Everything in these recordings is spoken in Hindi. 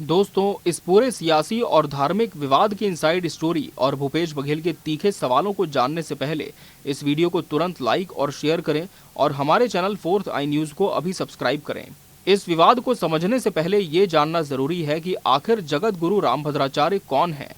दोस्तों, इस पूरे सियासी और धार्मिक विवाद की इनसाइड स्टोरी और भूपेश बघेल के तीखे सवालों को जानने से पहले इस वीडियो को तुरंत लाइक और शेयर करें और हमारे चैनल फोर्थ आई न्यूज को अभी सब्सक्राइब करें। इस विवाद को समझने से पहले ये जानना जरूरी है कि आखिर जगत गुरु रामभद्राचार्य कौन है।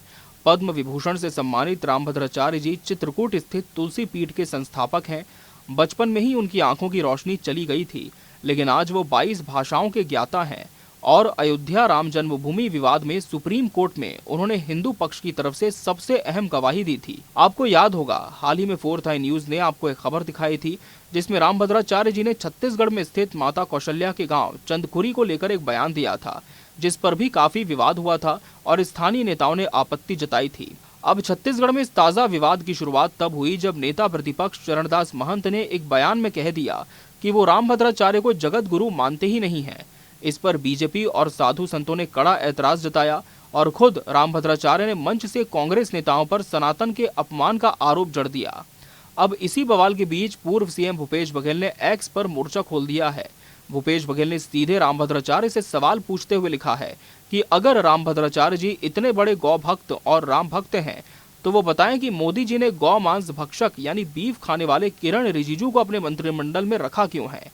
पद्म विभूषण से सम्मानित रामभद्राचार्य जी चित्रकूट स्थित तुलसी पीठ के संस्थापक हैं। बचपन में ही उनकी आंखों की रोशनी चली गई थी, लेकिन आज वो 22 भाषाओं के ज्ञाता हैं और अयोध्या राम जन्मभूमि विवाद में सुप्रीम कोर्ट में उन्होंने हिंदू पक्ष की तरफ से सबसे अहम गवाही दी थी। आपको याद होगा, हाल ही में फोर्थ आई न्यूज ने आपको एक खबर दिखाई थी जिसमें रामभद्राचार्य जी ने छत्तीसगढ़ में स्थित माता कौशल्या के गांव चंदखुरी को लेकर एक बयान दिया था, जिस पर भी काफी विवाद हुआ था और स्थानीय नेताओं ने आपत्ति जताई थी। अब छत्तीसगढ़ में इस ताजा विवाद की शुरुआत तब हुई जब नेता प्रतिपक्ष चरणदास महंत ने एक बयान में कह दिया कि वो रामभद्राचार्य को जगत गुरु मानते ही नहीं है। इस पर बीजेपी और साधु संतों ने कड़ा ऐतराज जताया और खुद रामभद्राचार्य ने मंच से कांग्रेस नेताओं पर सनातन के अपमान का आरोप जड़ दिया। अब इसी बवाल के बीच पूर्व सीएम भूपेश बघेल ने एक्स पर मोर्चा खोल दिया है। भूपेश बघेल ने सीधे रामभद्राचार्य से सवाल पूछते हुए लिखा है कि अगर रामभद्राचार्य जी इतने बड़े गौ भक्त और राम भक्त हैं तो वो बताएं कि मोदी जी ने गौ मांस भक्षक यानी बीफ खाने वाले किरण रिजिजू को अपने मंत्रिमंडल में रखा क्यों है।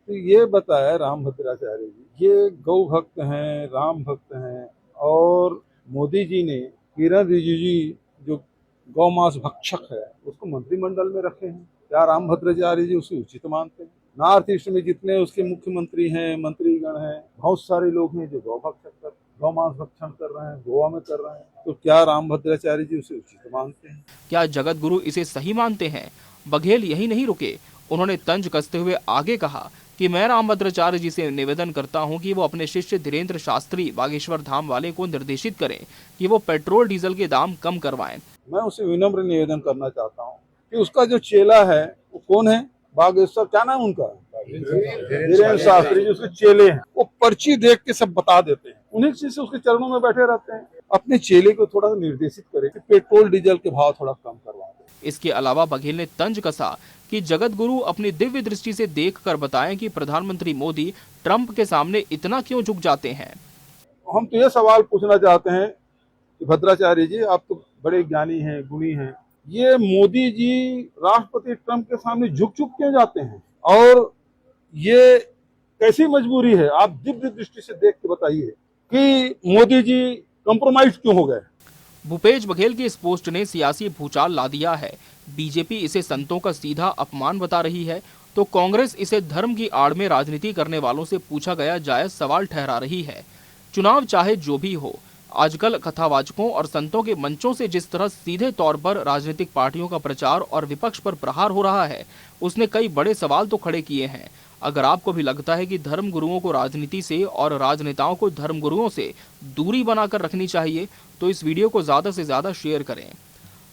तो ये बताया रामभद्राचार्य जी, ये गौ भक्त हैं, राम भक्त हैं और मोदी जी ने किरण रिजिजू जो गौमांस भक्षक है उसको मंत्रिमंडल में रखे हैं। क्या रामभद्राचार्य जी उसे उचित मानते हैं? नॉर्थ ईस्ट में जितने उसके मुख्यमंत्री हैं, मंत्रीगण हैं, बहुत सारे लोग हैं जो गौमांस भक्षण कर रहे हैं, गोवा में कर रहे हैं। तो क्या रामभद्राचार्य जी उसे उचित मानते हैं? क्या जगत गुरु इसे सही मानते हैं? बघेल यही नहीं रुके, उन्होंने तंज कसते हुए आगे कहा कि मैं रामभद्राचार्य जी से निवेदन करता हूं कि वो अपने शिष्य धीरेन्द्र शास्त्री बागेश्वर धाम वाले को निर्देशित करें कि वो पेट्रोल डीजल के दाम कम करवाएं। मैं उसे विनम्र निवेदन करना चाहता हूं कि उसका जो चेला है वो कौन है, बागेश्वर, क्या नाम उनका, धीरेन्द्र शास्त्री जी उसके चेले हैं। वो पर्ची देख के सब बता देते हैं, उन्हीं चीज से उसके चरणों में बैठे रहते हैं। अपने चेले को थोड़ा सा निर्देशित करें कि पेट्रोल डीजल के भाव थोड़ा कम करवा दें। इसके अलावा बघेल ने तंज कसा कि जगत गुरु अपनी दिव्य दृष्टि से देखकर बताएं कि प्रधानमंत्री मोदी ट्रंप के सामने इतना क्यों झुक जाते हैं। हम तो ये सवाल पूछना चाहते हैं कि भद्राचार्य जी, आप तो बड़े ज्ञानी हैं, गुणी हैं, ये मोदी जी राष्ट्रपति ट्रंप के सामने झुक क्यों जाते हैं और ये कैसी मजबूरी है? आप दिव्य दृष्टि से देख के बताइए कि मोदी जी कंप्रोमाइज क्यों हो गए। भूपेश बघेल की इस पोस्ट ने सियासी भूचाल ला दिया है। बीजेपी इसे संतों का सीधा अपमान बता रही है तो कांग्रेस इसे धर्म की आड़ में राजनीति करने वालों से पूछा गया जायज सवाल ठहरा रही है। चुनाव चाहे जो भी हो, आजकल कथावाचकों और संतों के मंचों से जिस तरह सीधे तौर पर राजनीतिक पार्टियों का प्रचार और विपक्ष पर प्रहार हो रहा है, उसने कई बड़े सवाल तो खड़े किए हैं। अगर आपको भी लगता है कि धर्म गुरुओं को राजनीति से और राजनेताओं को धर्म गुरुओं से दूरी बनाकर रखनी चाहिए तो इस वीडियो को ज़्यादा से ज़्यादा शेयर करें।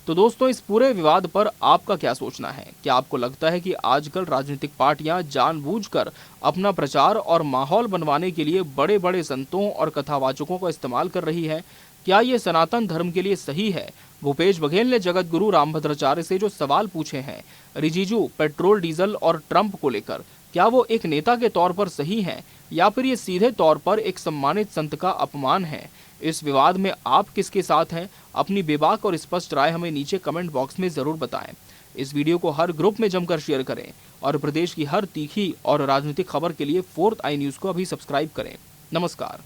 तो दोस्तों, इस पूरे विवाद पर आपका क्या सोचना है? क्या आपको लगता है कि आजकल राजनीतिक पार्टियां जानबूझकर अपना प्रचार और माहौल बनवाने के लिए बड़े बड़े संतों और कथावाचकों का इस्तेमाल कर रही है? क्या ये सनातन धर्म के लिए सही है? भूपेश बघेल ने जगत गुरु रामभद्राचार्य से जो सवाल पूछे हैं रिजिजू, पेट्रोल डीजल और ट्रंप को लेकर, क्या वो एक नेता के तौर पर सही हैं या फिर ये सीधे तौर पर एक सम्मानित संत का अपमान है? इस विवाद में आप किसके साथ हैं? अपनी बेबाक और स्पष्ट राय हमें नीचे कमेंट बॉक्स में जरूर बताएं। इस वीडियो को हर ग्रुप में जमकर शेयर करें और प्रदेश की हर तीखी और राजनीतिक खबर के लिए फोर्थ आई न्यूज को अभी सब्सक्राइब करें। नमस्कार।